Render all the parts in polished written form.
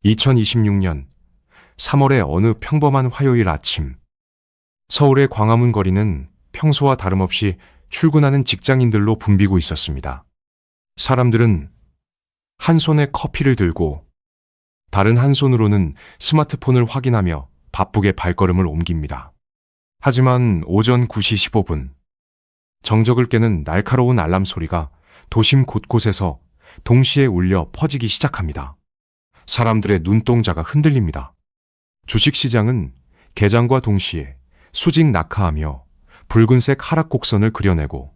2026년 3월의 어느 평범한 화요일 아침, 서울의 광화문 거리는 평소와 다름없이 출근하는 직장인들로 붐비고 있었습니다. 사람들은 한 손에 커피를 들고 다른 한 손으로는 스마트폰을 확인하며 바쁘게 발걸음을 옮깁니다. 하지만 오전 9시 15분, 정적을 깨는 날카로운 알람 소리가 도심 곳곳에서 동시에 울려 퍼지기 시작합니다. 사람들의 눈동자가 흔들립니다. 주식시장은 개장과 동시에 수직 낙하하며 붉은색 하락 곡선을 그려내고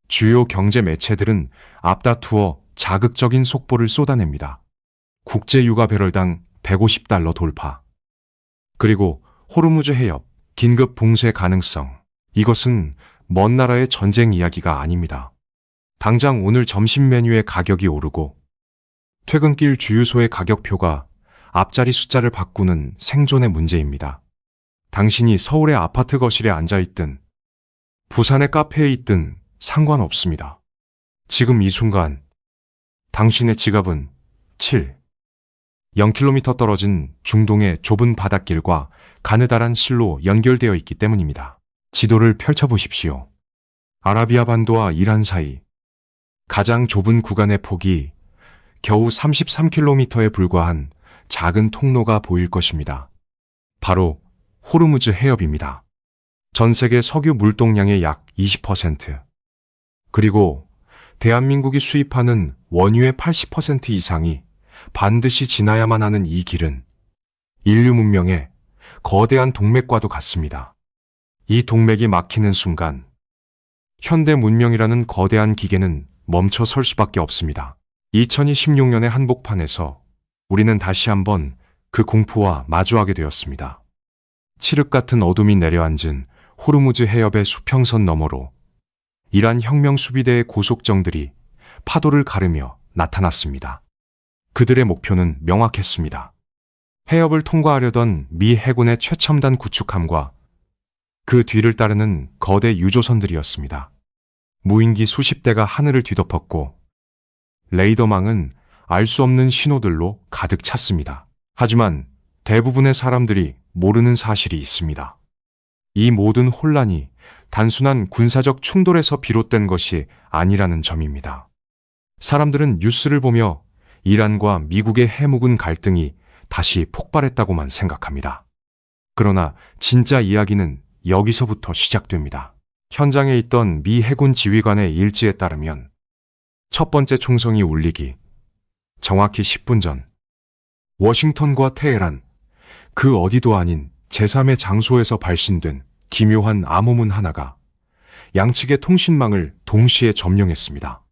주요 경제 매체들은 앞다투어 자극적인 속보를 쏟아냅니다. 국제유가 배럴당 150달러 돌파. 그리고 호르무즈 해협 긴급 봉쇄 가능성. 이것은 먼 나라의 전쟁 이야기가 아닙니다. 당장 오늘 점심 메뉴의 가격이 오르고 퇴근길 주유소의 가격표가 앞자리 숫자를 바꾸는 생존의 문제입니다. 당신이 서울의 아파트 거실에 앉아있든 부산의 카페에 있든 상관없습니다. 지금 이 순간 당신의 지갑은 0km 떨어진 중동의 좁은 바닷길과 가느다란 실로 연결되어 있기 때문입니다. 지도를 펼쳐보십시오. 아라비아 반도와 이란 사이 가장 좁은 구간의 폭이 겨우 33km에 불과한 작은 통로가 보일 것입니다. 바로 호르무즈 해협입니다. 전 세계 석유 물동량의 약 20%, 그리고 대한민국이 수입하는 원유의 80% 이상이 반드시 지나야만 하는 이 길은 인류 문명의 거대한 동맥과도 같습니다. 이 동맥이 막히는 순간 현대 문명이라는 거대한 기계는 멈춰 설 수밖에 없습니다. 2026년의 한복판에서 우리는 다시 한번 그 공포와 마주하게 되었습니다. 칠흑 같은 어둠이 내려앉은 호르무즈 해협의 수평선 너머로 이란 혁명 수비대의 고속정들이 파도를 가르며 나타났습니다. 그들의 목표는 명확했습니다. 해협을 통과하려던 미 해군의 최첨단 구축함과 그 뒤를 따르는 거대 유조선들이었습니다. 무인기 수십 대가 하늘을 뒤덮었고 레이더망은 알 수 없는 신호들로 가득 찼습니다. 하지만 대부분의 사람들이 모르는 사실이 있습니다. 이 모든 혼란이 단순한 군사적 충돌에서 비롯된 것이 아니라는 점입니다. 사람들은 뉴스를 보며 이란과 미국의 해묵은 갈등이 다시 폭발했다고만 생각합니다. 그러나 진짜 이야기는 여기서부터 시작됩니다. 현장에 있던 미 해군 지휘관의 일지에 따르면 첫 번째 총성이 울리기 정확히 10분 전, 워싱턴과 테헤란, 그 어디도 아닌 제3의 장소에서 발신된 기묘한 암호문 하나가 양측의 통신망을 동시에 점령했습니다.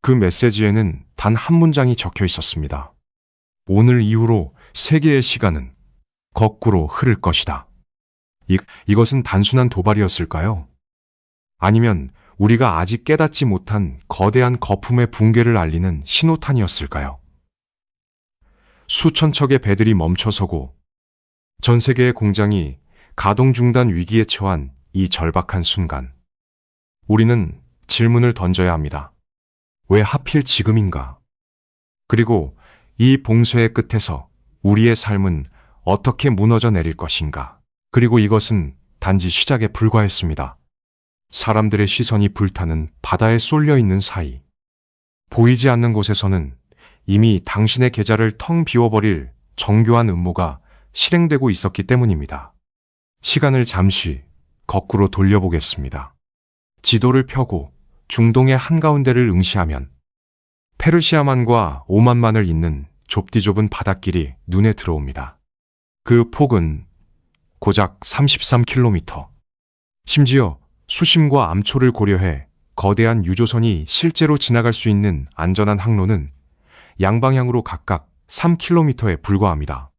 그 메시지에는 단 한 문장이 적혀 있었습니다. 오늘 이후로 세계의 시간은 거꾸로 흐를 것이다. 이것은 단순한 도발이었을까요? 아니면 우리가 아직 깨닫지 못한 거대한 거품의 붕괴를 알리는 신호탄이었을까요? 수천 척의 배들이 멈춰서고 전 세계의 공장이 가동 중단 위기에 처한 이 절박한 순간, 우리는 질문을 던져야 합니다. 왜 하필 지금인가? 그리고 이 봉쇄의 끝에서 우리의 삶은 어떻게 무너져 내릴 것인가? 그리고 이것은 단지 시작에 불과했습니다. 사람들의 시선이 불타는 바다에 쏠려 있는 사이, 보이지 않는 곳에서는 이미 당신의 계좌를 텅 비워버릴 정교한 음모가 실행되고 있었기 때문입니다. 시간을 잠시 거꾸로 돌려보겠습니다. 지도를 펴고 중동의 한가운데를 응시하면 페르시아만과 오만만을 잇는 좁디 좁은 바닷길이 눈에 들어옵니다. 그 폭은 고작 33km. 심지어 수심과 암초를 고려해 거대한 유조선이 실제로 지나갈 수 있는 안전한 항로는 양방향으로 각각 3km에 불과합니다.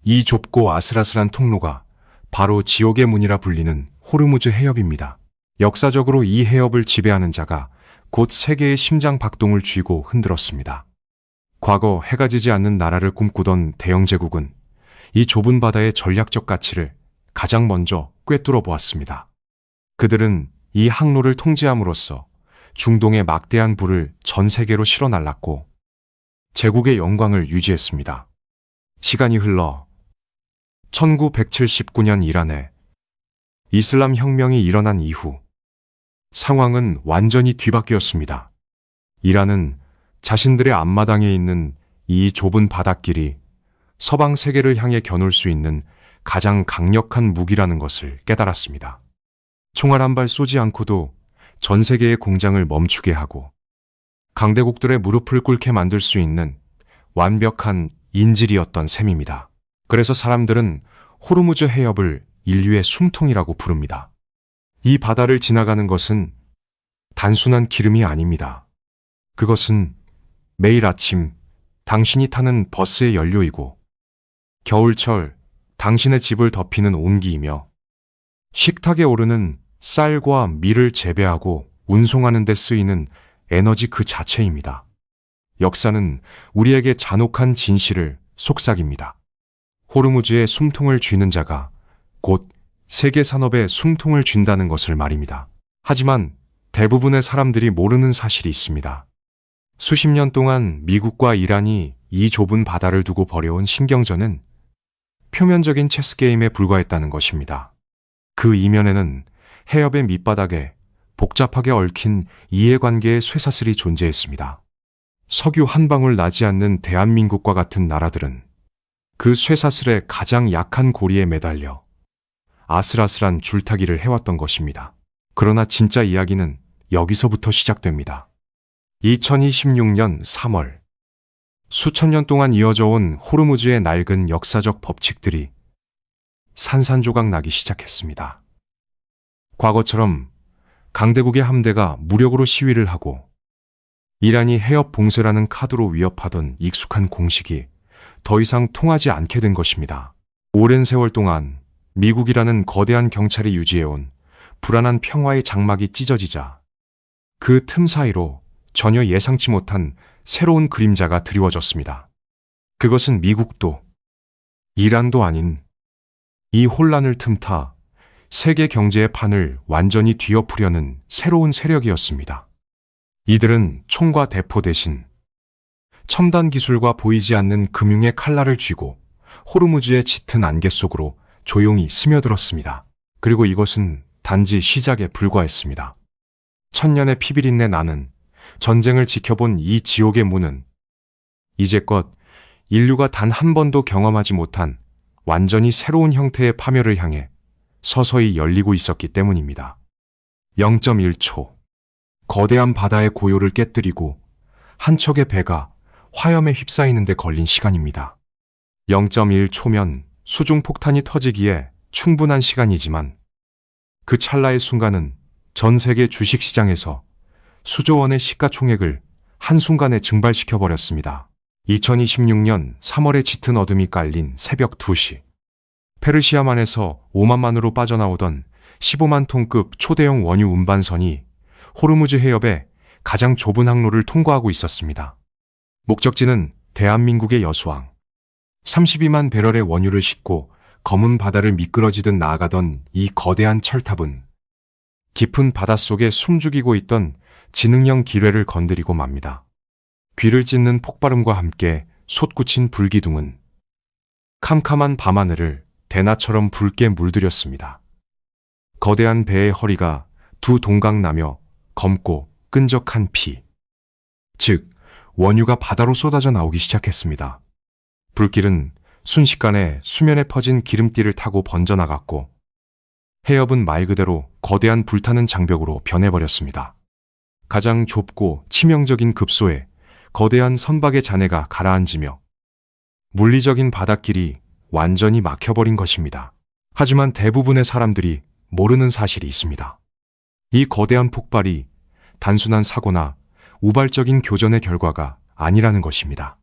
이 좁고 아슬아슬한 통로가 바로 지옥의 문이라 불리는 호르무즈 해협입니다. 역사적으로 이 해협을 지배하는 자가 곧 세계의 심장 박동을 쥐고 흔들었습니다. 과거 해가 지지 않는 나라를 꿈꾸던 대영 제국은 이 좁은 바다의 전략적 가치를 가장 먼저 꿰뚫어 보았습니다. 그들은 이 항로를 통제함으로써 중동의 막대한 부를 전 세계로 실어 날랐고 제국의 영광을 유지했습니다. 시간이 흘러 1979년 이란에 이슬람 혁명이 일어난 이후 상황은 완전히 뒤바뀌었습니다. 이란은 자신들의 앞마당에 있는 이 좁은 바닷길이 서방 세계를 향해 겨눌 수 있는 가장 강력한 무기라는 것을 깨달았습니다. 총알 한 발 쏘지 않고도 전 세계의 공장을 멈추게 하고 강대국들의 무릎을 꿇게 만들 수 있는 완벽한 인질이었던 셈입니다. 그래서 사람들은 호르무즈 해협을 인류의 숨통이라고 부릅니다. 이 바다를 지나가는 것은 단순한 기름이 아닙니다. 그것은 매일 아침 당신이 타는 버스의 연료이고 겨울철 당신의 집을 덮이는 온기이며 식탁에 오르는 쌀과 밀을 재배하고 운송하는 데 쓰이는 에너지 그 자체입니다. 역사는 우리에게 잔혹한 진실을 속삭입니다. 호르무즈의 숨통을 쥐는 자가 곧 세계 산업의 숨통을 쥔다는 것을 말입니다. 하지만 대부분의 사람들이 모르는 사실이 있습니다. 수십 년 동안 미국과 이란이 이 좁은 바다를 두고 벌여온 신경전은 표면적인 체스 게임에 불과했다는 것입니다. 그 이면에는 해협의 밑바닥에 복잡하게 얽힌 이해관계의 쇠사슬이 존재했습니다. 석유 한 방울 나지 않는 대한민국과 같은 나라들은 그 쇠사슬의 가장 약한 고리에 매달려 아슬아슬한 줄타기를 해왔던 것입니다. 그러나 진짜 이야기는 여기서부터 시작됩니다. 2026년 3월, 수천 년 동안 이어져 온 호르무즈의 낡은 역사적 법칙들이 산산조각 나기 시작했습니다. 과거처럼 강대국의 함대가 무력으로 시위를 하고 이란이 해협 봉쇄라는 카드로 위협하던 익숙한 공식이 더 이상 통하지 않게 된 것입니다. 오랜 세월 동안 미국이라는 거대한 경찰이 유지해온 불안한 평화의 장막이 찢어지자 그 틈 사이로 전혀 예상치 못한 새로운 그림자가 드리워졌습니다. 그것은 미국도 이란도 아닌 이 혼란을 틈타 세계 경제의 판을 완전히 뒤엎으려는 새로운 세력이었습니다. 이들은 총과 대포 대신 첨단 기술과 보이지 않는 금융의 칼날을 쥐고 호르무즈의 짙은 안개 속으로 조용히 스며들었습니다. 그리고 이것은 단지 시작에 불과했습니다. 천년의 피비린내 나는 전쟁을 지켜본 이 지옥의 문은 이제껏 인류가 단 한 번도 경험하지 못한 완전히 새로운 형태의 파멸을 향해 서서히 열리고 있었기 때문입니다. 0.1초. 거대한 바다의 고요를 깨뜨리고 한 척의 배가 화염에 휩싸이는 데 걸린 시간입니다. 0.1초면 수중폭탄이 터지기에 충분한 시간이지만 그 찰나의 순간은 전 세계 주식시장에서 수조 원의 시가총액을 한순간에 증발시켜버렸습니다. 2026년 3월에 짙은 어둠이 깔린 새벽 2시. 페르시아만에서 오만만으로 빠져나오던 15만 톤급 초대형 원유 운반선이 호르무즈 해협의 가장 좁은 항로를 통과하고 있었습니다. 목적지는 대한민국의 여수항. 32만 배럴의 원유를 싣고 검은 바다를 미끄러지듯 나아가던 이 거대한 철탑은 깊은 바닷속에 숨죽이고 있던 지능형 기뢰를 건드리고 맙니다. 귀를 찢는 폭발음과 함께 솟구친 불기둥은 캄캄한 밤하늘을 대나처럼 붉게 물들였습니다. 거대한 배의 허리가 두 동강 나며 검고 끈적한 피, 즉 원유가 바다로 쏟아져 나오기 시작했습니다. 불길은 순식간에 수면에 퍼진 기름띠를 타고 번져나갔고 해협은 말 그대로 거대한 불타는 장벽으로 변해버렸습니다. 가장 좁고 치명적인 급소에 거대한 선박의 잔해가 가라앉으며 물리적인 바닷길이 완전히 막혀버린 것입니다. 하지만 대부분의 사람들이 모르는 사실이 있습니다. 이 거대한 폭발이 단순한 사고나 우발적인 교전의 결과가 아니라는 것입니다.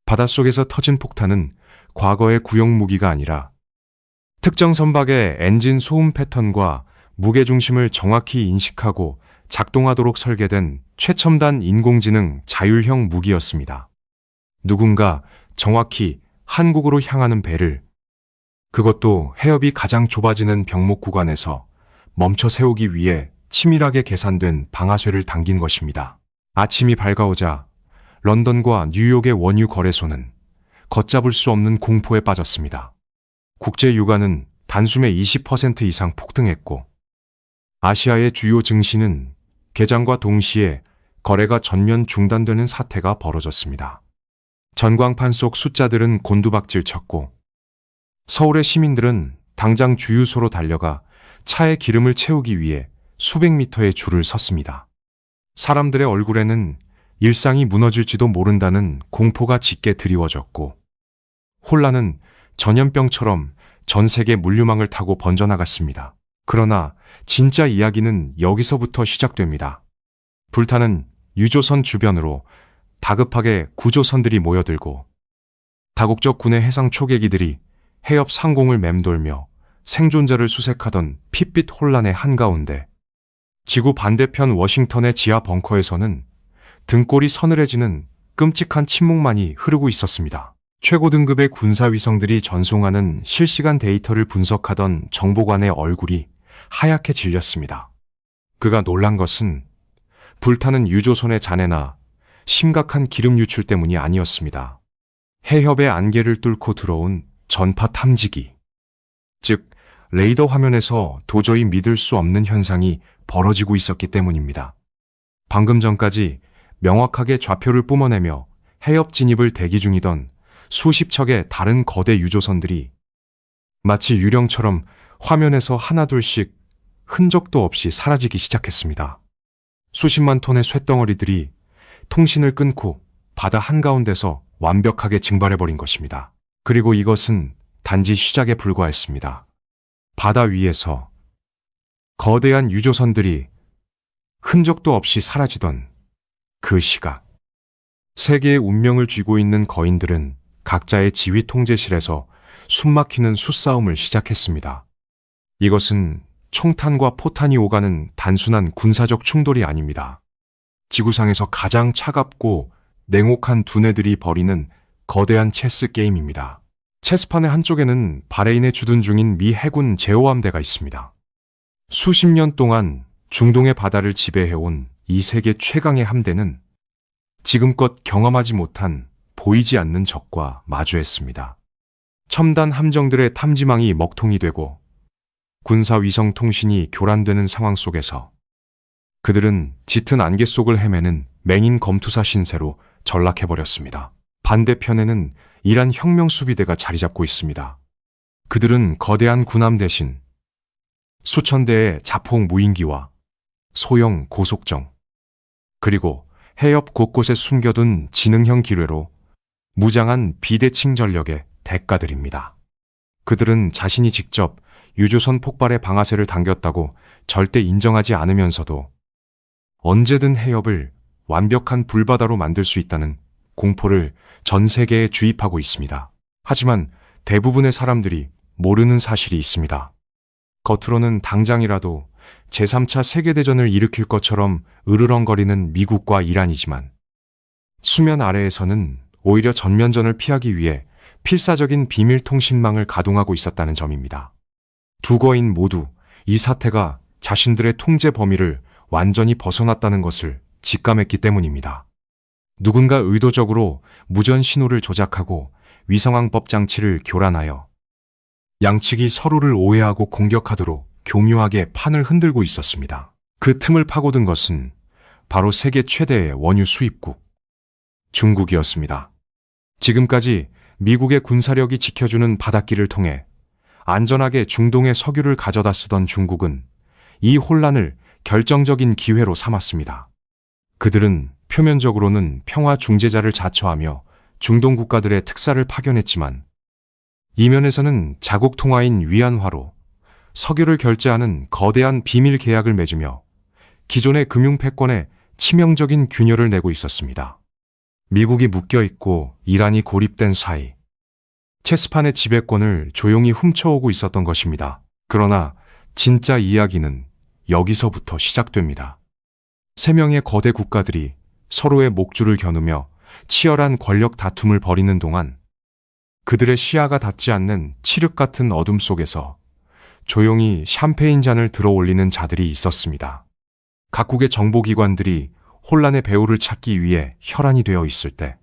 바닷속에서 터진 폭탄은 과거의 구형 무기가 아니라 특정 선박의 엔진 소음 패턴과 무게중심을 정확히 인식하고 작동하도록 설계된 최첨단 인공지능 자율형 무기였습니다. 누군가 정확히 한국으로 향하는 배를, 그것도 해협이 가장 좁아지는 병목 구간에서 멈춰 세우기 위해 치밀하게 계산된 방아쇠를 당긴 것입니다. 아침이 밝아오자 런던과 뉴욕의 원유 거래소는 걷잡을 수 없는 공포에 빠졌습니다. 국제 유가는 단숨에 20% 이상 폭등했고 아시아의 주요 증시는 개장과 동시에 거래가 전면 중단되는 사태가 벌어졌습니다. 전광판 속 숫자들은 곤두박질 쳤고 서울의 시민들은 당장 주유소로 달려가 차에 기름을 채우기 위해 수백 미터의 줄을 섰습니다. 사람들의 얼굴에는 일상이 무너질지도 모른다는 공포가 짙게 드리워졌고 혼란은 전염병처럼 전 세계 물류망을 타고 번져나갔습니다. 그러나 진짜 이야기는 여기서부터 시작됩니다. 불타는 유조선 주변으로 다급하게 구조선들이 모여들고 다국적 군의 해상 초계기들이 해협 상공을 맴돌며 생존자를 수색하던 핏빛 혼란의 한가운데 지구 반대편 워싱턴의 지하 벙커에서는 등골이 서늘해지는 끔찍한 침묵만이 흐르고 있었습니다. 최고 등급의 군사위성들이 전송하는 실시간 데이터를 분석하던 정보관의 얼굴이 하얗게 질렸습니다. 그가 놀란 것은 불타는 유조선의 잔해나 심각한 기름 유출 때문이 아니었습니다. 해협의 안개를 뚫고 들어온 전파 탐지기, 즉 레이더 화면에서 도저히 믿을 수 없는 현상이 벌어지고 있었기 때문입니다. 방금 전까지 명확하게 좌표를 뿜어내며 해협 진입을 대기 중이던 수십 척의 다른 거대 유조선들이 마치 유령처럼 화면에서 하나둘씩 흔적도 없이 사라지기 시작했습니다. 수십만 톤의 쇳덩어리들이 통신을 끊고 바다 한가운데서 완벽하게 증발해버린 것입니다. 그리고 이것은 단지 시작에 불과했습니다. 바다 위에서 거대한 유조선들이 흔적도 없이 사라지던 그 시각, 세계의 운명을 쥐고 있는 거인들은 각자의 지휘 통제실에서 숨막히는 수싸움을 시작했습니다. 이것은 총탄과 포탄이 오가는 단순한 군사적 충돌이 아닙니다. 지구상에서 가장 차갑고 냉혹한 두뇌들이 벌이는 거대한 체스 게임입니다. 체스판의 한쪽에는 바레인에 주둔 중인 미 해군 제호함대가 있습니다. 수십 년 동안 중동의 바다를 지배해온 이 세계 최강의 함대는 지금껏 경험하지 못한 보이지 않는 적과 마주했습니다. 첨단 함정들의 탐지망이 먹통이 되고 군사위성 통신이 교란되는 상황 속에서 그들은 짙은 안개 속을 헤매는 맹인 검투사 신세로 전락해버렸습니다. 반대편에는 이란 혁명수비대가 자리 잡고 있습니다. 그들은 거대한 군함 대신 수천 대의 자폭 무인기와 소형 고속정, 그리고 해협 곳곳에 숨겨둔 지능형 기뢰로 무장한 비대칭 전력의 대가들입니다. 그들은 자신이 직접 유조선 폭발의 방아쇠를 당겼다고 절대 인정하지 않으면서도 언제든 해협을 완벽한 불바다로 만들 수 있다는 공포를 전 세계에 주입하고 있습니다. 하지만 대부분의 사람들이 모르는 사실이 있습니다. 겉으로는 당장이라도 제3차 세계대전을 일으킬 것처럼 으르렁거리는 미국과 이란이지만 수면 아래에서는 오히려 전면전을 피하기 위해 필사적인 비밀 통신망을 가동하고 있었다는 점입니다. 두 거인 모두 이 사태가 자신들의 통제 범위를 완전히 벗어났다는 것을 직감했기 때문입니다. 누군가 의도적으로 무전 신호를 조작하고 위성항법 장치를 교란하여 양측이 서로를 오해하고 공격하도록 교묘하게 판을 흔들고 있었습니다. 그 틈을 파고든 것은 바로 세계 최대의 원유 수입국, 중국이었습니다. 지금까지 미국의 군사력이 지켜주는 바닷길을 통해 안전하게 중동의 석유를 가져다 쓰던 중국은 이 혼란을 결정적인 기회로 삼았습니다. 그들은 표면적으로는 평화 중재자를 자처하며 중동 국가들의 특사를 파견했지만 이면에서는 자국 통화인 위안화로 석유를 결제하는 거대한 비밀 계약을 맺으며 기존의 금융 패권에 치명적인 균열을 내고 있었습니다. 미국이 묶여있고 이란이 고립된 사이 체스판의 지배권을 조용히 훔쳐오고 있었던 것입니다. 그러나 진짜 이야기는 여기서부터 시작됩니다. 세 명의 거대 국가들이 서로의 목줄을 겨누며 치열한 권력 다툼을 벌이는 동안 그들의 시야가 닿지 않는 칠흑 같은 어둠 속에서 조용히 샴페인 잔을 들어 올리는 자들이 있었습니다. 각국의 정보기관들이 혼란의 배후를 찾기 위해 혈안이 되어 있을 때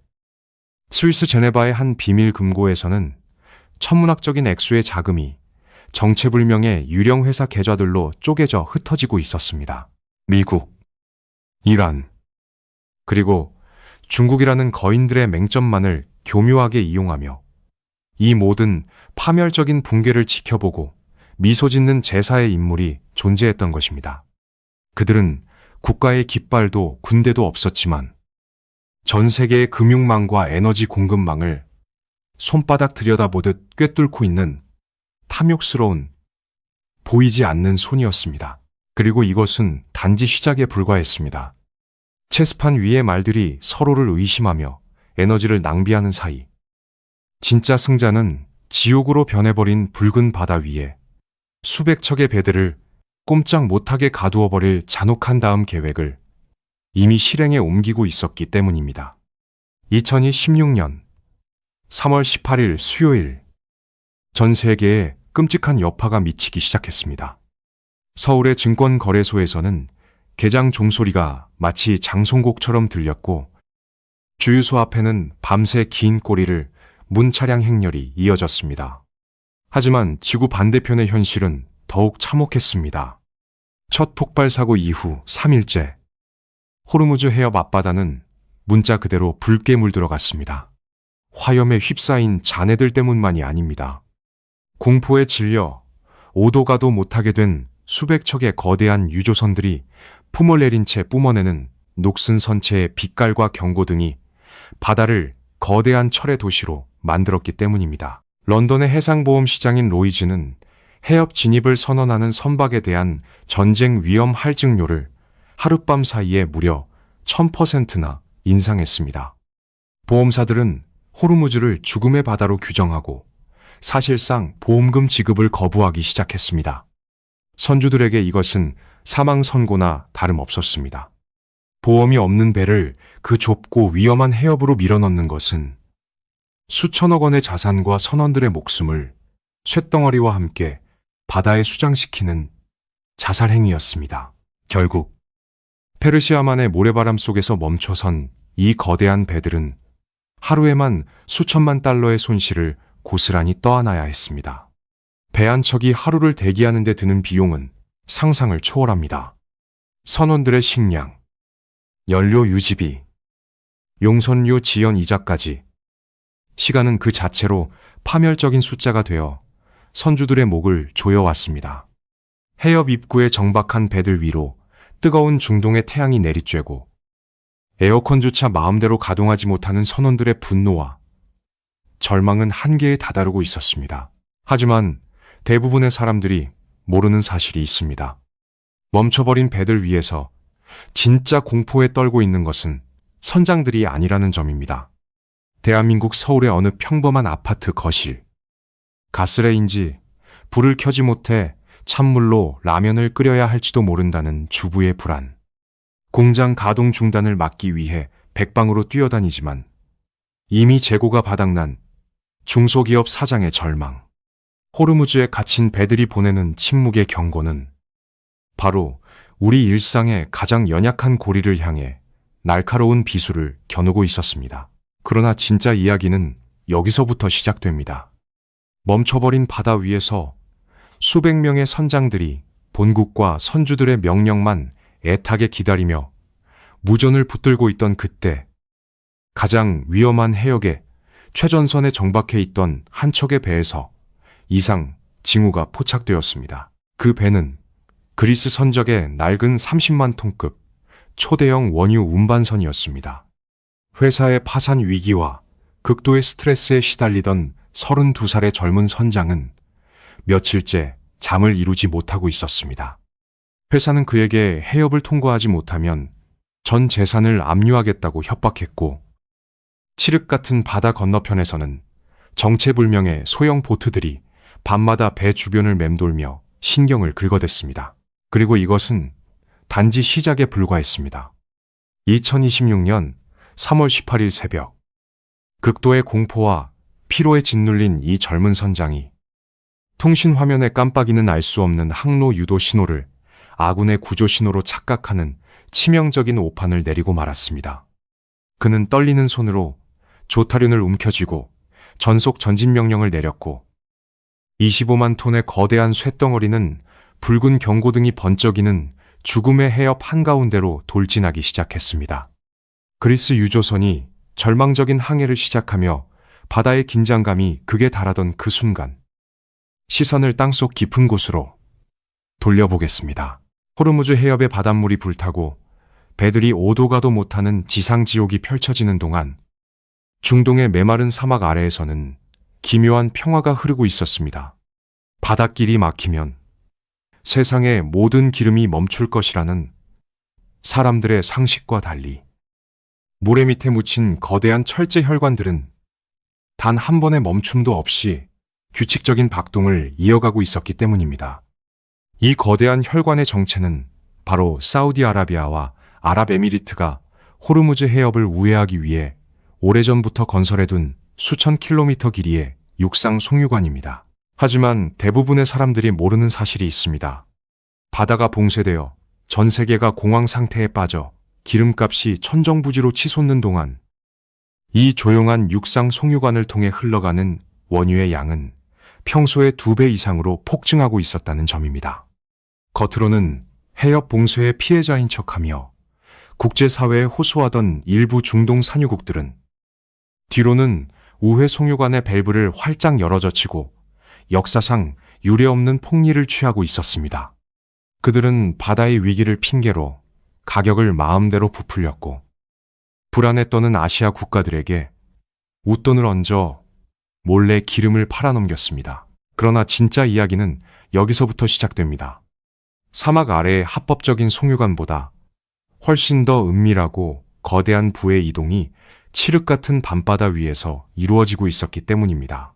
스위스 제네바의 한 비밀 금고에서는 천문학적인 액수의 자금이 정체불명의 유령 회사 계좌들로 쪼개져 흩어지고 있었습니다. 미국, 이란, 그리고 중국이라는 거인들의 맹점만을 교묘하게 이용하며 이 모든 파멸적인 붕괴를 지켜보고 미소 짓는 제사의 인물이 존재했던 것입니다. 그들은 국가의 깃발도 군대도 없었지만 전 세계의 금융망과 에너지 공급망을 손바닥 들여다보듯 꿰뚫고 있는 탐욕스러운 보이지 않는 손이었습니다. 그리고 이것은 단지 시작에 불과했습니다. 체스판 위의 말들이 서로를 의심하며 에너지를 낭비하는 사이 진짜 승자는 지옥으로 변해버린 붉은 바다 위에 수백 척의 배들을 꼼짝 못하게 가두어버릴 잔혹한 다음 계획을 이미 실행에 옮기고 있었기 때문입니다. 2016년 3월 18일 수요일, 전 세계에 끔찍한 여파가 미치기 시작했습니다. 서울의 증권거래소에서는 개장 종소리가 마치 장송곡처럼 들렸고 주유소 앞에는 밤새 긴 꼬리를 문 차량 행렬이 이어졌습니다. 하지만 지구 반대편의 현실은 더욱 참혹했습니다. 첫 폭발 사고 이후 3일째, 호르무즈 해협 앞바다는 문자 그대로 붉게 물들어갔습니다. 화염에 휩싸인 자네들 때문만이 아닙니다. 공포에 질려 오도 가도 못하게 된 수백 척의 거대한 유조선들이 품을 내린 채 뿜어내는 녹슨 선체의 빛깔과 경고등이 바다를 거대한 철의 도시로 만들었기 때문입니다. 런던의 해상보험 시장인 로이즈는 해협 진입을 선언하는 선박에 대한 전쟁 위험 할증료를 하룻밤 사이에 무려 1000%나 인상했습니다. 보험사들은 호르무즈를 죽음의 바다로 규정하고 사실상 보험금 지급을 거부하기 시작했습니다. 선주들에게 이것은 사망 선고나 다름없었습니다. 보험이 없는 배를 그 좁고 위험한 해협으로 밀어넣는 것은 수천억 원의 자산과 선원들의 목숨을 쇳덩어리와 함께 바다에 수장시키는 자살 행위였습니다. 결국 페르시아만의 모래바람 속에서 멈춰선 이 거대한 배들은 하루에만 수천만 달러의 손실을 고스란히 떠안아야 했습니다. 배 한 척이 하루를 대기하는 데 드는 비용은 상상을 초월합니다. 선원들의 식량, 연료 유지비, 용선료 지연 이자까지 시간은 그 자체로 파멸적인 숫자가 되어 선주들의 목을 조여왔습니다. 해협 입구에 정박한 배들 위로 뜨거운 중동의 태양이 내리쬐고 에어컨조차 마음대로 가동하지 못하는 선원들의 분노와 절망은 한계에 다다르고 있었습니다. 하지만 대부분의 사람들이 모르는 사실이 있습니다. 멈춰버린 배들 위에서 진짜 공포에 떨고 있는 것은 선장들이 아니라는 점입니다. 대한민국 서울의 어느 평범한 아파트 거실. 가스레인지 불을 켜지 못해 찬물로 라면을 끓여야 할지도 모른다는 주부의 불안. 공장 가동 중단을 막기 위해 백방으로 뛰어다니지만 이미 재고가 바닥난 중소기업 사장의 절망. 호르무즈에 갇힌 배들이 보내는 침묵의 경고는 바로 우리 일상의 가장 연약한 고리를 향해 날카로운 비수를 겨누고 있었습니다. 그러나 진짜 이야기는 여기서부터 시작됩니다. 멈춰버린 바다 위에서 수백 명의 선장들이 본국과 선주들의 명령만 애타게 기다리며 무전을 붙들고 있던 그때 가장 위험한 해역에 최전선에 정박해 있던 한 척의 배에서 이상 징후가 포착되었습니다. 그 배는 그리스 선적의 낡은 30만 톤급 초대형 원유 운반선이었습니다. 회사의 파산 위기와 극도의 스트레스에 시달리던 32살의 젊은 선장은 며칠째 잠을 이루지 못하고 있었습니다. 회사는 그에게 해협을 통과하지 못하면 전 재산을 압류하겠다고 협박했고 칠흑 같은 바다 건너편에서는 정체불명의 소형 보트들이 밤마다 배 주변을 맴돌며 신경을 긁어댔습니다. 그리고 이것은 단지 시작에 불과했습니다. 2026년 3월 18일 새벽, 극도의 공포와 피로에 짓눌린 이 젊은 선장이 통신 화면에 깜빡이는 알 수 없는 항로 유도 신호를 아군의 구조 신호로 착각하는 치명적인 오판을 내리고 말았습니다. 그는 떨리는 손으로 조타륜을 움켜쥐고 전속 전진 명령을 내렸고 25만 톤의 거대한 쇳덩어리는 붉은 경고등이 번쩍이는 죽음의 해협 한가운데로 돌진하기 시작했습니다. 그리스 유조선이 절망적인 항해를 시작하며 바다의 긴장감이 극에 달하던 그 순간 시선을 땅속 깊은 곳으로 돌려보겠습니다. 호르무즈 해협의 바닷물이 불타고 배들이 오도 가도 못하는 지상지옥이 펼쳐지는 동안 중동의 메마른 사막 아래에서는 기묘한 평화가 흐르고 있었습니다. 바닷길이 막히면 세상의 모든 기름이 멈출 것이라는 사람들의 상식과 달리 모래 밑에 묻힌 거대한 철제 혈관들은 단 한 번의 멈춤도 없이 규칙적인 박동을 이어가고 있었기 때문입니다. 이 거대한 혈관의 정체는 바로 사우디아라비아와 아랍에미리트가 호르무즈 해협을 우회하기 위해 오래전부터 건설해둔 수천 킬로미터 길이의 육상 송유관입니다. 하지만 대부분의 사람들이 모르는 사실이 있습니다. 바다가 봉쇄되어 전 세계가 공황 상태에 빠져 기름값이 천정부지로 치솟는 동안 이 조용한 육상 송유관을 통해 흘러가는 원유의 양은 평소의 2배 이상으로 폭증하고 있었다는 점입니다. 겉으로는 해협 봉쇄의 피해자인 척하며 국제사회에 호소하던 일부 중동 산유국들은 뒤로는 우회 송유관의 밸브를 활짝 열어젖히고 역사상 유례없는 폭리를 취하고 있었습니다. 그들은 바다의 위기를 핑계로 가격을 마음대로 부풀렸고 불안에 떠는 아시아 국가들에게 웃돈을 얹어 몰래 기름을 팔아넘겼습니다. 그러나 진짜 이야기는 여기서부터 시작됩니다. 사막 아래의 합법적인 송유관보다 훨씬 더 은밀하고 거대한 부의 이동이 칠흑 같은 밤바다 위에서 이루어지고 있었기 때문입니다.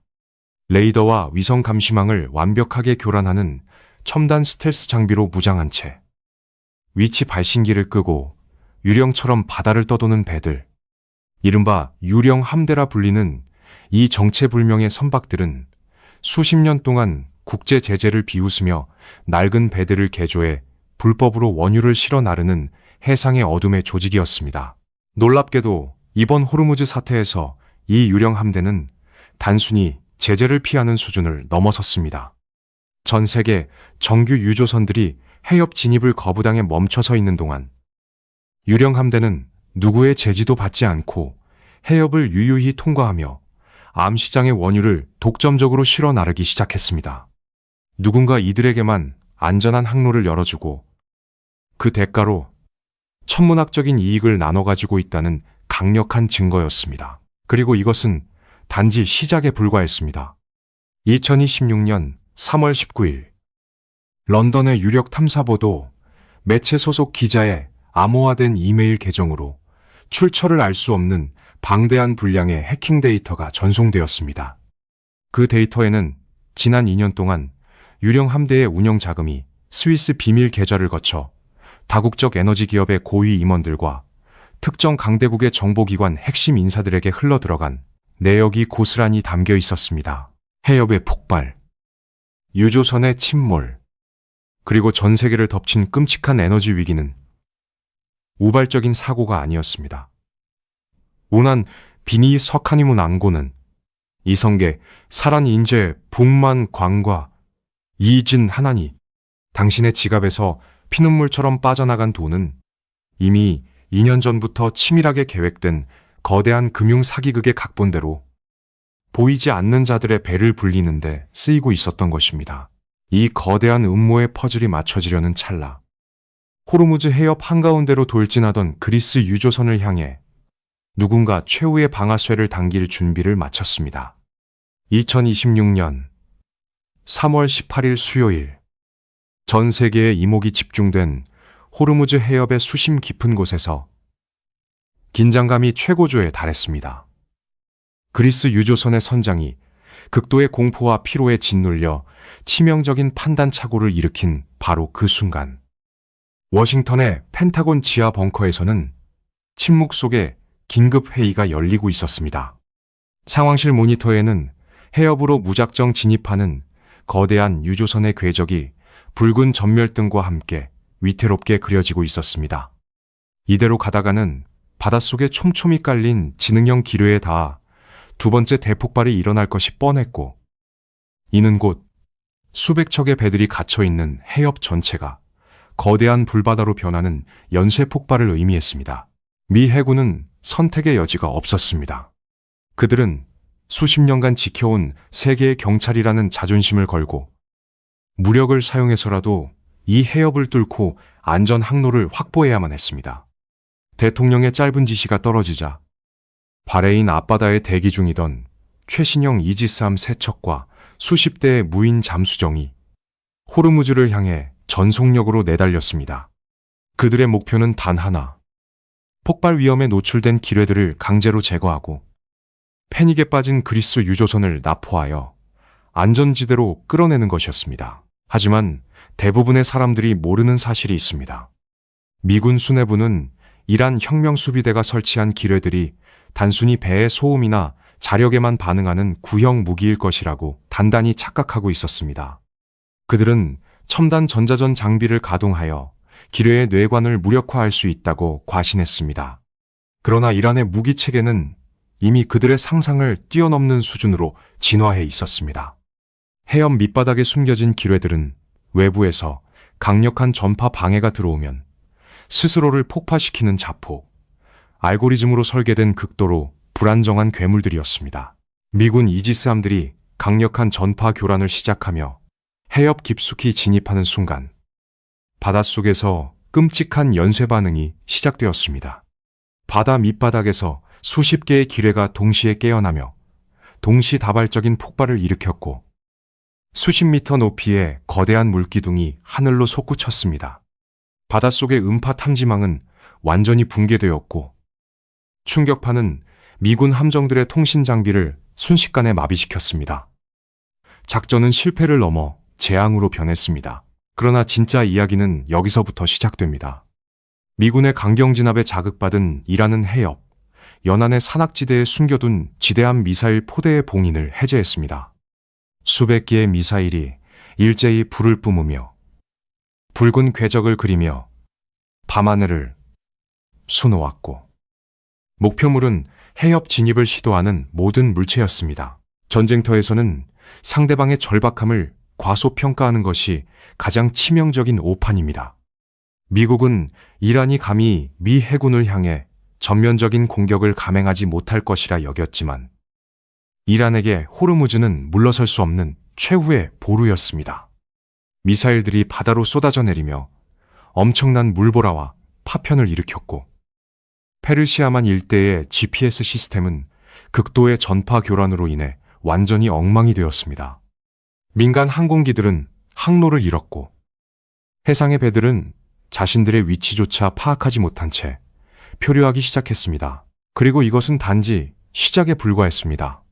레이더와 위성 감시망을 완벽하게 교란하는 첨단 스텔스 장비로 무장한 채 위치 발신기를 끄고 유령처럼 바다를 떠도는 배들, 이른바 유령 함대라 불리는 이 정체불명의 선박들은 수십 년 동안 국제 제재를 비웃으며 낡은 배들을 개조해 불법으로 원유를 실어 나르는 해상의 어둠의 조직이었습니다. 놀랍게도 이번 호르무즈 사태에서 이 유령 함대는 단순히 제재를 피하는 수준을 넘어섰습니다. 전 세계 정규 유조선들이 해협 진입을 거부당해 멈춰서 있는 동안 유령 함대는 누구의 제지도 받지 않고 해협을 유유히 통과하며 암시장의 원유를 독점적으로 실어 나르기 시작했습니다. 누군가 이들에게만 안전한 항로를 열어주고 그 대가로 천문학적인 이익을 나눠 가지고 있다는 강력한 증거였습니다. 그리고 이것은 단지 시작에 불과했습니다. 2026년 3월 19일 런던의 유력 탐사보도 매체 소속 기자의 암호화된 이메일 계정으로 출처를 알 수 없는 방대한 분량의 해킹 데이터가 전송되었습니다. 그 데이터에는 지난 2년 동안 유령 함대의 운영 자금이 스위스 비밀 계좌를 거쳐 다국적 에너지 기업의 고위 임원들과 특정 강대국의 정보기관 핵심 인사들에게 흘러들어간 내역이 고스란히 담겨 있었습니다. 해협의 폭발, 유조선의 침몰, 그리고 전 세계를 덮친 끔찍한 에너지 위기는 우발적인 사고가 아니었습니다. 운한 비니 석하니문 앙고는 이성계, 사란 인제, 북만 광과 이진 하나니 당신의 지갑에서 피눈물처럼 빠져나간 돈은 이미 2년 전부터 치밀하게 계획된 거대한 금융 사기극의 각본대로 보이지 않는 자들의 배를 불리는데 쓰이고 있었던 것입니다. 이 거대한 음모의 퍼즐이 맞춰지려는 찰나 호르무즈 해협 한가운데로 돌진하던 그리스 유조선을 향해 누군가 최후의 방아쇠를 당길 준비를 마쳤습니다. 2026년 3월 18일 수요일 전 세계의 이목이 집중된 호르무즈 해협의 수심 깊은 곳에서 긴장감이 최고조에 달했습니다. 그리스 유조선의 선장이 극도의 공포와 피로에 짓눌려 치명적인 판단 착오를 일으킨 바로 그 순간 워싱턴의 펜타곤 지하 벙커에서는 침묵 속에 긴급 회의가 열리고 있었습니다. 상황실 모니터에는 해협으로 무작정 진입하는 거대한 유조선의 궤적이 붉은 전멸등과 함께 위태롭게 그려지고 있었습니다. 이대로 가다가는 바닷속에 촘촘히 깔린 지능형 기뢰에 닿아 두 번째 대폭발이 일어날 것이 뻔했고, 이는 곧 수백 척의 배들이 갇혀있는 해협 전체가 거대한 불바다로 변하는 연쇄 폭발을 의미했습니다. 미 해군은 선택의 여지가 없었습니다. 그들은 수십 년간 지켜온 세계의 경찰이라는 자존심을 걸고 무력을 사용해서라도 이 해협을 뚫고 안전 항로를 확보해야만 했습니다. 대통령의 짧은 지시가 떨어지자 바레인 앞바다에 대기 중이던 최신형 이지스함 3척과 수십 대의 무인 잠수정이 호르무즈를 향해 전속력으로 내달렸습니다. 그들의 목표는 단 하나, 폭발 위험에 노출된 기뢰들을 강제로 제거하고 패닉에 빠진 그리스 유조선을 납포하여 안전지대로 끌어내는 것이었습니다. 하지만 대부분의 사람들이 모르는 사실이 있습니다. 미군 수뇌부는 이란 혁명수비대가 설치한 기뢰들이 단순히 배의 소음이나 자력에만 반응하는 구형 무기일 것이라고 단단히 착각하고 있었습니다. 그들은 첨단 전자전 장비를 가동하여 기뢰의 뇌관을 무력화할 수 있다고 과신했습니다. 그러나 이란의 무기 체계는 이미 그들의 상상을 뛰어넘는 수준으로 진화해 있었습니다. 해협 밑바닥에 숨겨진 기뢰들은 외부에서 강력한 전파 방해가 들어오면 스스로를 폭파시키는 자폭, 알고리즘으로 설계된 극도로 불안정한 괴물들이었습니다. 미군 이지스함들이 강력한 전파 교란을 시작하며 해협 깊숙이 진입하는 순간 바닷속에서 끔찍한 연쇄 반응이 시작되었습니다. 바다 밑바닥에서 수십 개의 기뢰가 동시에 깨어나며 동시다발적인 폭발을 일으켰고 수십 미터 높이의 거대한 물기둥이 하늘로 솟구쳤습니다. 바닷속의 음파 탐지망은 완전히 붕괴되었고 충격파는 미군 함정들의 통신 장비를 순식간에 마비시켰습니다. 작전은 실패를 넘어 재앙으로 변했습니다. 그러나 진짜 이야기는 여기서부터 시작됩니다. 미군의 강경 진압에 자극받은 이란은 해협, 연안의 산악지대에 숨겨둔 지대함 미사일 포대의 봉인을 해제했습니다. 수백 개의 미사일이 일제히 불을 뿜으며 붉은 궤적을 그리며 밤하늘을 수놓았고 목표물은 해협 진입을 시도하는 모든 물체였습니다. 전쟁터에서는 상대방의 절박함을 과소평가하는 것이 가장 치명적인 오판입니다. 미국은 이란이 감히 미 해군을 향해 전면적인 공격을 감행하지 못할 것이라 여겼지만 이란에게 호르무즈는 물러설 수 없는 최후의 보루였습니다. 미사일들이 바다로 쏟아져 내리며 엄청난 물보라와 파편을 일으켰고 페르시아만 일대의 GPS 시스템은 극도의 전파 교란으로 인해 완전히 엉망이 되었습니다. 민간 항공기들은 항로를 잃었고 해상의 배들은 자신들의 위치조차 파악하지 못한 채 표류하기 시작했습니다. 그리고 이것은 단지 시작에 불과했습니다.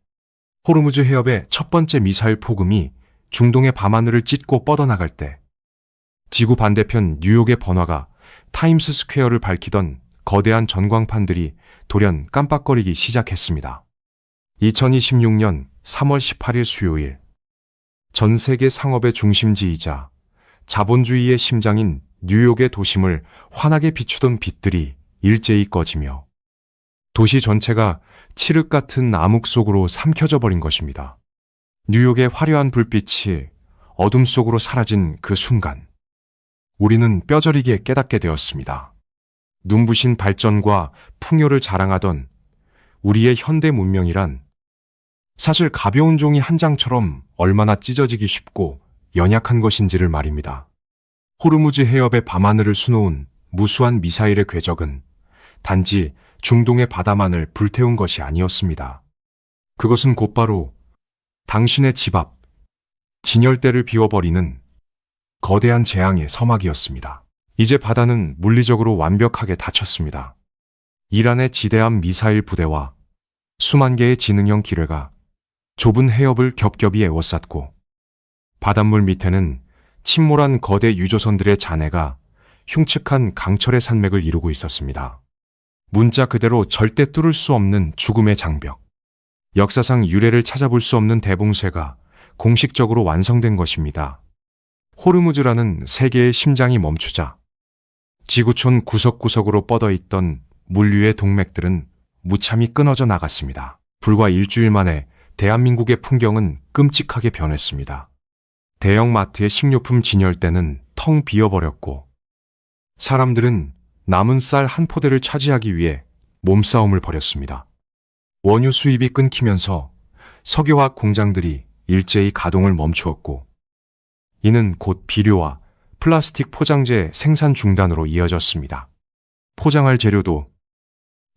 호르무즈 해협의 첫 번째 미사일 폭음이 중동의 밤하늘을 찢고 뻗어나갈 때 지구 반대편 뉴욕의 번화가 타임스 스퀘어를 밝히던 거대한 전광판들이 돌연 깜빡거리기 시작했습니다. 2026년 3월 18일 수요일, 전 세계 상업의 중심지이자 자본주의의 심장인 뉴욕의 도심을 환하게 비추던 빛들이 일제히 꺼지며 도시 전체가 칠흑 같은 암흑 속으로 삼켜져 버린 것입니다. 뉴욕의 화려한 불빛이 어둠 속으로 사라진 그 순간, 우리는 뼈저리게 깨닫게 되었습니다. 눈부신 발전과 풍요를 자랑하던 우리의 현대 문명이란 사실 가벼운 종이 한 장처럼 얼마나 찢어지기 쉽고 연약한 것인지를 말입니다. 호르무즈 해협의 밤하늘을 수놓은 무수한 미사일의 궤적은 단지 중동의 바다만을 불태운 것이 아니었습니다. 그것은 곧바로 당신의 집 앞, 진열대를 비워버리는 거대한 재앙의 서막이었습니다. 이제 바다는 물리적으로 완벽하게 닫혔습니다. 이란의 지대함 미사일 부대와 수만 개의 지능형 기뢰가 좁은 해협을 겹겹이 에워쌌고 바닷물 밑에는 침몰한 거대 유조선들의 잔해가 흉측한 강철의 산맥을 이루고 있었습니다. 문자 그대로 절대 뚫을 수 없는 죽음의 장벽. 역사상 유례를 찾아볼 수 없는 대봉쇄가 공식적으로 완성된 것입니다. 호르무즈라는 세계의 심장이 멈추자 지구촌 구석구석으로 뻗어있던 물류의 동맥들은 무참히 끊어져 나갔습니다. 불과 일주일 만에 대한민국의 풍경은 끔찍하게 변했습니다. 대형 마트의 식료품 진열대는 텅 비어버렸고 사람들은 남은 쌀 한 포대를 차지하기 위해 몸싸움을 벌였습니다. 원유 수입이 끊기면서 석유화학 공장들이 일제히 가동을 멈추었고 이는 곧 비료와 플라스틱 포장재 생산 중단으로 이어졌습니다. 포장할 재료도,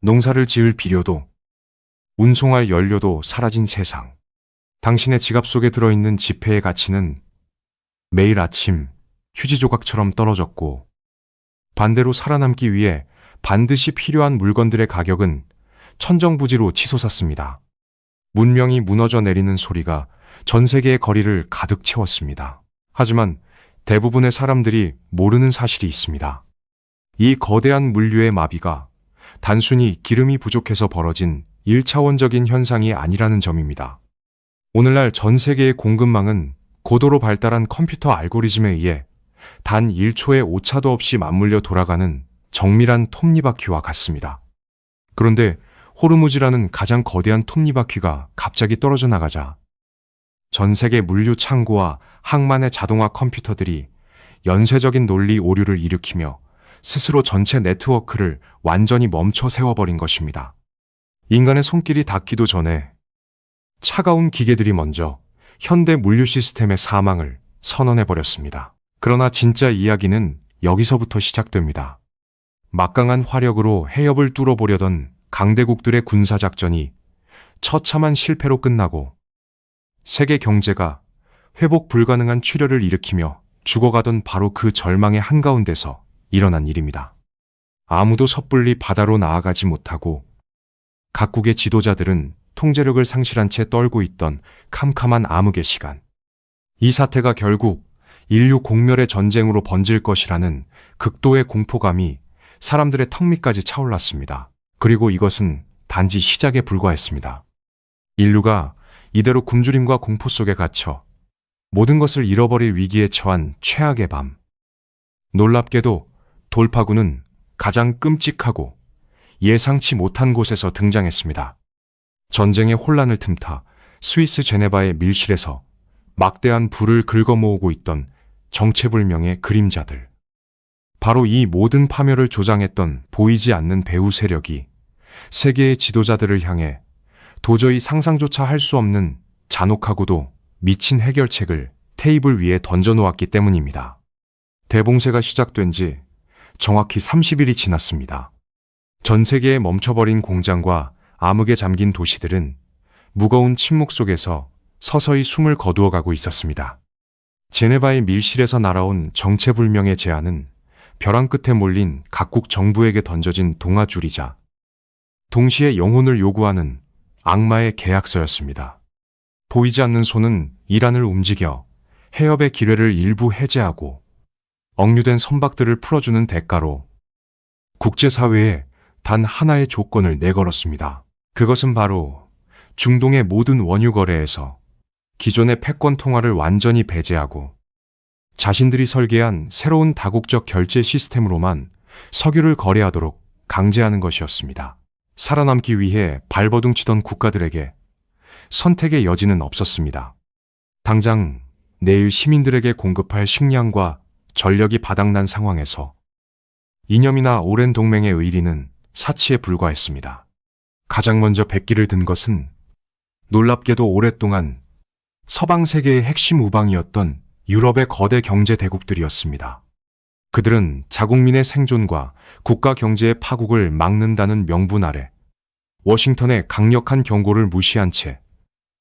농사를 지을 비료도, 운송할 연료도 사라진 세상. 당신의 지갑 속에 들어있는 지폐의 가치는 매일 아침 휴지 조각처럼 떨어졌고 반대로 살아남기 위해 반드시 필요한 물건들의 가격은 천정부지로 치솟았습니다. 문명이 무너져 내리는 소리가 전 세계의 거리를 가득 채웠습니다. 하지만 대부분의 사람들이 모르는 사실이 있습니다. 이 거대한 물류의 마비가 단순히 기름이 부족해서 벌어진 1차원적인 현상이 아니라는 점입니다. 오늘날 전 세계의 공급망은 고도로 발달한 컴퓨터 알고리즘에 의해 단 1초의 오차도 없이 맞물려 돌아가는 정밀한 톱니바퀴와 같습니다. 그런데 호르무즈라는 가장 거대한 톱니바퀴가 갑자기 떨어져 나가자 전 세계 물류 창고와 항만의 자동화 컴퓨터들이 연쇄적인 논리 오류를 일으키며 스스로 전체 네트워크를 완전히 멈춰 세워버린 것입니다. 인간의 손길이 닿기도 전에 차가운 기계들이 먼저 현대 물류 시스템의 사망을 선언해버렸습니다. 그러나 진짜 이야기는 여기서부터 시작됩니다. 막강한 화력으로 해협을 뚫어보려던 강대국들의 군사작전이 처참한 실패로 끝나고 세계 경제가 회복 불가능한 출혈을 일으키며 죽어가던 바로 그 절망의 한가운데서 일어난 일입니다. 아무도 섣불리 바다로 나아가지 못하고 각국의 지도자들은 통제력을 상실한 채 떨고 있던 캄캄한 암흑의 시간. 이 사태가 결국 인류 공멸의 전쟁으로 번질 것이라는 극도의 공포감이 사람들의 턱 밑까지 차올랐습니다. 그리고 이것은 단지 시작에 불과했습니다. 인류가 이대로 굶주림과 공포 속에 갇혀 모든 것을 잃어버릴 위기에 처한 최악의 밤. 놀랍게도 돌파구는 가장 끔찍하고 예상치 못한 곳에서 등장했습니다. 전쟁의 혼란을 틈타 스위스 제네바의 밀실에서 막대한 불을 긁어모으고 있던 정체불명의 그림자들. 바로 이 모든 파멸을 조장했던 보이지 않는 배후 세력이 세계의 지도자들을 향해 도저히 상상조차 할 수 없는 잔혹하고도 미친 해결책을 테이블 위에 던져놓았기 때문입니다. 대봉쇄가 시작된 지 정확히 30일이 지났습니다. 전 세계에 멈춰버린 공장과 암흑에 잠긴 도시들은 무거운 침묵 속에서 서서히 숨을 거두어가고 있었습니다. 제네바의 밀실에서 날아온 정체불명의 제안은 벼랑 끝에 몰린 각국 정부에게 던져진 동아줄이자 동시에 영혼을 요구하는 악마의 계약서였습니다. 보이지 않는 손은 이란을 움직여 해협의 기뢰를 일부 해제하고 억류된 선박들을 풀어주는 대가로 국제사회에 단 하나의 조건을 내걸었습니다. 그것은 바로 중동의 모든 원유 거래에서 기존의 패권 통화를 완전히 배제하고 자신들이 설계한 새로운 다국적 결제 시스템으로만 석유를 거래하도록 강제하는 것이었습니다. 살아남기 위해 발버둥치던 국가들에게 선택의 여지는 없었습니다. 당장 내일 시민들에게 공급할 식량과 전력이 바닥난 상황에서 이념이나 오랜 동맹의 의리는 사치에 불과했습니다. 가장 먼저 백기를 든 것은 놀랍게도 오랫동안 서방 세계의 핵심 우방이었던 유럽의 거대 경제 대국들이었습니다. 그들은 자국민의 생존과 국가 경제의 파국을 막는다는 명분 아래 워싱턴의 강력한 경고를 무시한 채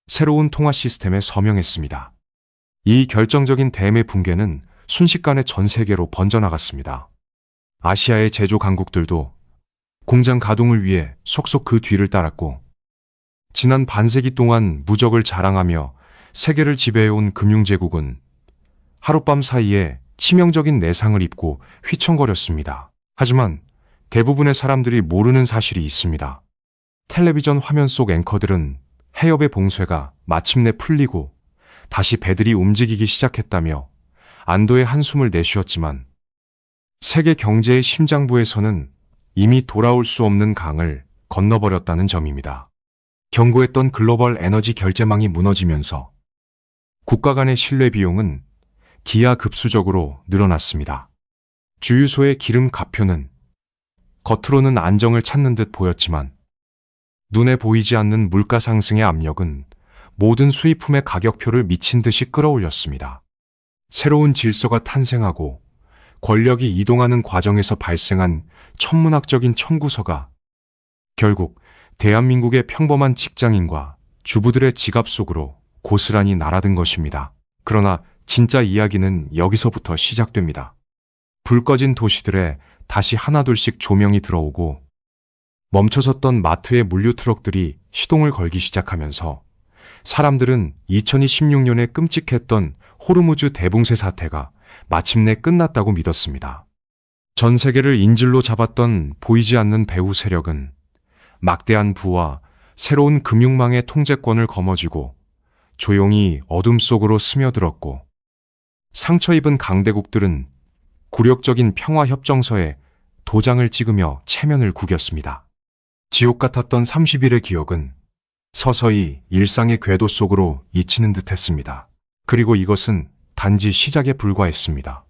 새로운 통화 시스템에 서명했습니다. 이 결정적인 대매 붕괴는 순식간에 전 세계로 번져나갔습니다. 아시아의 제조 강국들도 공장 가동을 위해 속속 그 뒤를 따랐고 지난 반세기 동안 무적을 자랑하며 세계를 지배해온 금융제국은 하룻밤 사이에 치명적인 내상을 입고 휘청거렸습니다. 하지만 대부분의 사람들이 모르는 사실이 있습니다. 텔레비전 화면 속 앵커들은 해협의 봉쇄가 마침내 풀리고 다시 배들이 움직이기 시작했다며 안도의 한숨을 내쉬었지만 세계 경제의 심장부에서는 이미 돌아올 수 없는 강을 건너버렸다는 점입니다. 견고했던 글로벌 에너지 결제망이 무너지면서 국가 간의 신뢰 비용은 기하급수적으로 늘어났습니다. 주유소의 기름 가표는 겉으로는 안정을 찾는 듯 보였지만 눈에 보이지 않는 물가 상승의 압력은 모든 수입품의 가격표를 미친 듯이 끌어올렸습니다. 새로운 질서가 탄생하고 권력이 이동하는 과정에서 발생한 천문학적인 청구서가 결국 대한민국의 평범한 직장인과 주부들의 지갑 속으로 고스란히 날아든 것입니다. 그러나 진짜 이야기는 여기서부터 시작됩니다. 불 꺼진 도시들에 다시 하나둘씩 조명이 들어오고 멈춰섰던 마트의 물류 트럭들이 시동을 걸기 시작하면서 사람들은 2016년에 끔찍했던 호르무즈 대붕괴 사태가 마침내 끝났다고 믿었습니다. 전 세계를 인질로 잡았던 보이지 않는 배후 세력은 막대한 부와 새로운 금융망의 통제권을 거머쥐고 조용히 어둠 속으로 스며들었고 상처 입은 강대국들은 굴욕적인 평화협정서에 도장을 찍으며 체면을 구겼습니다. 지옥 같았던 30일의 기억은 서서히 일상의 궤도 속으로 잊히는 듯 했습니다. 그리고 이것은 단지 시작에 불과했습니다.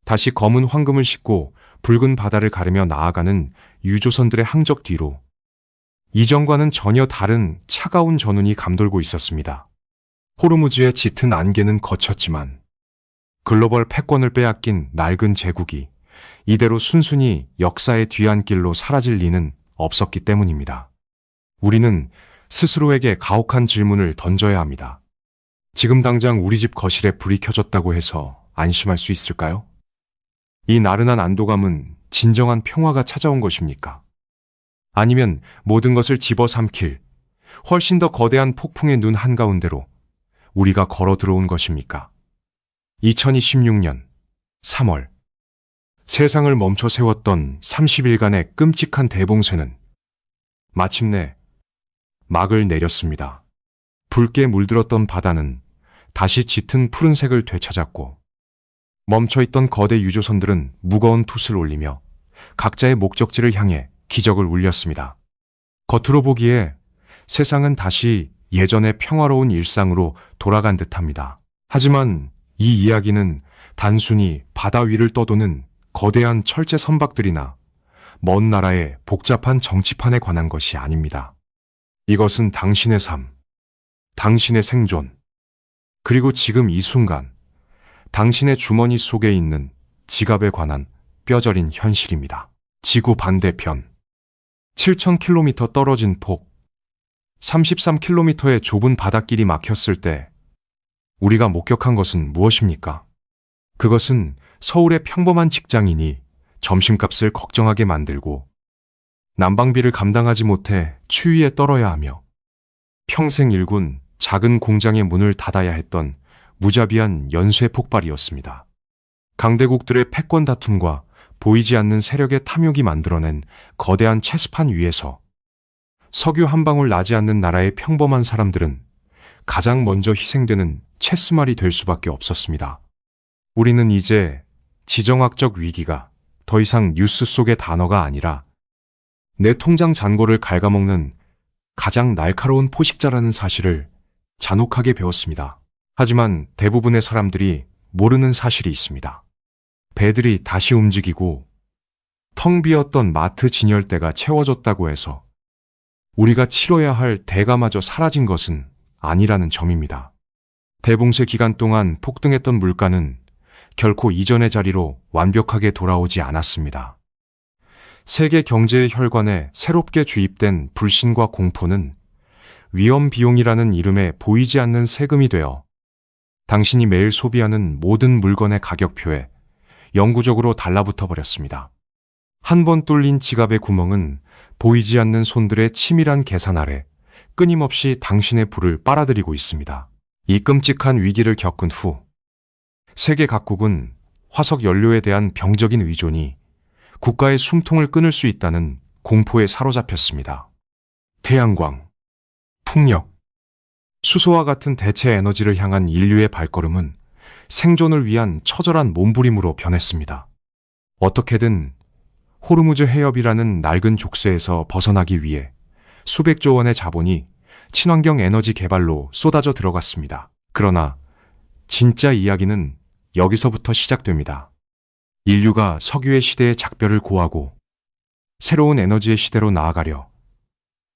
다시 검은 황금을 싣고 붉은 바다를 가르며 나아가는 유조선들의 항적 뒤로 이전과는 전혀 다른 차가운 전운이 감돌고 있었습니다. 호르무즈의 짙은 안개는 거쳤지만 글로벌 패권을 빼앗긴 낡은 제국이 이대로 순순히 역사의 뒤안길로 사라질 리는 없었기 때문입니다. 우리는 스스로에게 가혹한 질문을 던져야 합니다. 지금 당장 우리 집 거실에 불이 켜졌다고 해서 안심할 수 있을까요? 이 나른한 안도감은 진정한 평화가 찾아온 것입니까? 아니면 모든 것을 집어삼킬 훨씬 더 거대한 폭풍의 눈 한가운데로 우리가 걸어 들어온 것입니까? 2026년 3월 세상을 멈춰 세웠던 30일간의 끔찍한 대봉쇄는 마침내 막을 내렸습니다. 붉게 물들었던 바다는 다시 짙은 푸른색을 되찾았고 멈춰있던 거대 유조선들은 무거운 돛을 올리며 각자의 목적지를 향해 기적을 울렸습니다. 겉으로 보기에 세상은 다시 예전의 평화로운 일상으로 돌아간 듯합니다. 하지만 이 이야기는 단순히 바다 위를 떠도는 거대한 철제 선박들이나 먼 나라의 복잡한 정치판에 관한 것이 아닙니다. 이것은 당신의 삶, 당신의 생존, 그리고 지금 이 순간 당신의 주머니 속에 있는 지갑에 관한 뼈저린 현실입니다. 지구 반대편 7,000km 떨어진 폭 33km의 좁은 바닷길이 막혔을 때 우리가 목격한 것은 무엇입니까? 그것은 서울의 평범한 직장인이 점심값을 걱정하게 만들고 난방비를 감당하지 못해 추위에 떨어야 하며 평생 일군 작은 공장의 문을 닫아야 했던 무자비한 연쇄 폭발이었습니다. 강대국들의 패권 다툼과 보이지 않는 세력의 탐욕이 만들어낸 거대한 체스판 위에서 석유 한 방울 나지 않는 나라의 평범한 사람들은 가장 먼저 희생되는 체스말이 될 수밖에 없었습니다. 우리는 이제 지정학적 위기가 더 이상 뉴스 속의 단어가 아니라 내 통장 잔고를 갉아먹는 가장 날카로운 포식자라는 사실을 잔혹하게 배웠습니다. 하지만 대부분의 사람들이 모르는 사실이 있습니다. 배들이 다시 움직이고 텅 비었던 마트 진열대가 채워졌다고 해서 우리가 치러야 할 대가마저 사라진 것은 아니라는 점입니다. 대봉쇄 기간 동안 폭등했던 물가는 결코 이전의 자리로 완벽하게 돌아오지 않았습니다. 세계 경제의 혈관에 새롭게 주입된 불신과 공포는 위험 비용이라는 이름의 보이지 않는 세금이 되어 당신이 매일 소비하는 모든 물건의 가격표에 영구적으로 달라붙어 버렸습니다. 한 번 뚫린 지갑의 구멍은 보이지 않는 손들의 치밀한 계산 아래 끊임없이 당신의 부를 빨아들이고 있습니다. 이 끔찍한 위기를 겪은 후 세계 각국은 화석 연료에 대한 병적인 의존이 국가의 숨통을 끊을 수 있다는 공포에 사로잡혔습니다. 태양광, 풍력, 수소와 같은 대체 에너지를 향한 인류의 발걸음은 생존을 위한 처절한 몸부림으로 변했습니다. 어떻게든 호르무즈 해협이라는 낡은 족쇄에서 벗어나기 위해 수백조 원의 자본이 친환경 에너지 개발로 쏟아져 들어갔습니다. 그러나 진짜 이야기는 여기서부터 시작됩니다. 인류가 석유의 시대의 작별을 고하고 새로운 에너지의 시대로 나아가려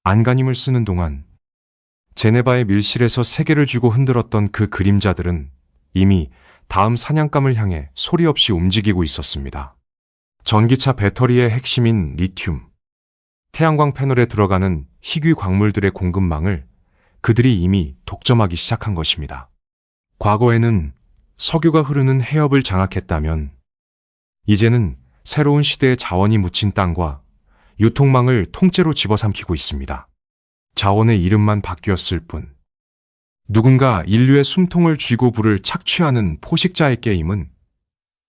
안간힘을 쓰는 동안 제네바의 밀실에서 세계를 쥐고 흔들었던 그 그림자들은 이미 다음 사냥감을 향해 소리 없이 움직이고 있었습니다. 전기차 배터리의 핵심인 리튬, 태양광 패널에 들어가는 희귀 광물들의 공급망을 그들이 이미 독점하기 시작한 것입니다. 과거에는 석유가 흐르는 해협을 장악했다면 이제는 새로운 시대의 자원이 묻힌 땅과 유통망을 통째로 집어삼키고 있습니다. 자원의 이름만 바뀌었을 뿐 누군가 인류의 숨통을 쥐고 불을 착취하는 포식자의 게임은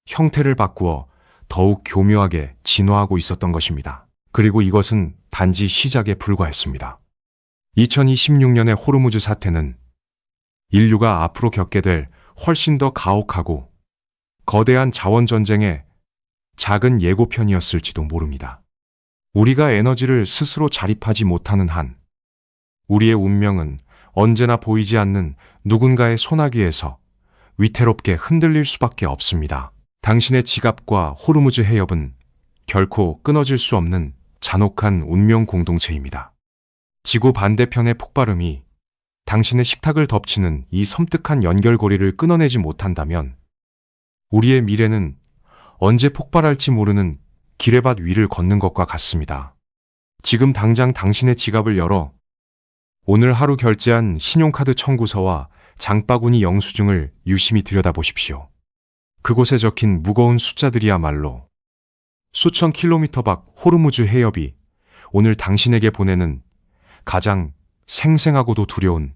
형태를 바꾸어 더욱 교묘하게 진화하고 있었던 것입니다. 그리고 이것은 단지 시작에 불과했습니다. 2026년의 호르무즈 사태는 인류가 앞으로 겪게 될 훨씬 더 가혹하고 거대한 자원 전쟁의 작은 예고편이었을지도 모릅니다. 우리가 에너지를 스스로 자립하지 못하는 한 우리의 운명은 언제나 보이지 않는 누군가의 소나기에서 위태롭게 흔들릴 수밖에 없습니다. 당신의 지갑과 호르무즈 해협은 결코 끊어질 수 없는 잔혹한 운명 공동체입니다. 지구 반대편의 폭발음이 당신의 식탁을 덮치는 이 섬뜩한 연결고리를 끊어내지 못한다면 우리의 미래는 언제 폭발할지 모르는 기레밭 위를 걷는 것과 같습니다. 지금 당장 당신의 지갑을 열어 오늘 하루 결제한 신용카드 청구서와 장바구니 영수증을 유심히 들여다보십시오. 그곳에 적힌 무거운 숫자들이야말로 수천 킬로미터 밖 호르무즈 해협이 오늘 당신에게 보내는 가장 생생하고도 두려운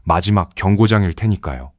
마지막 경고장일 테니까요.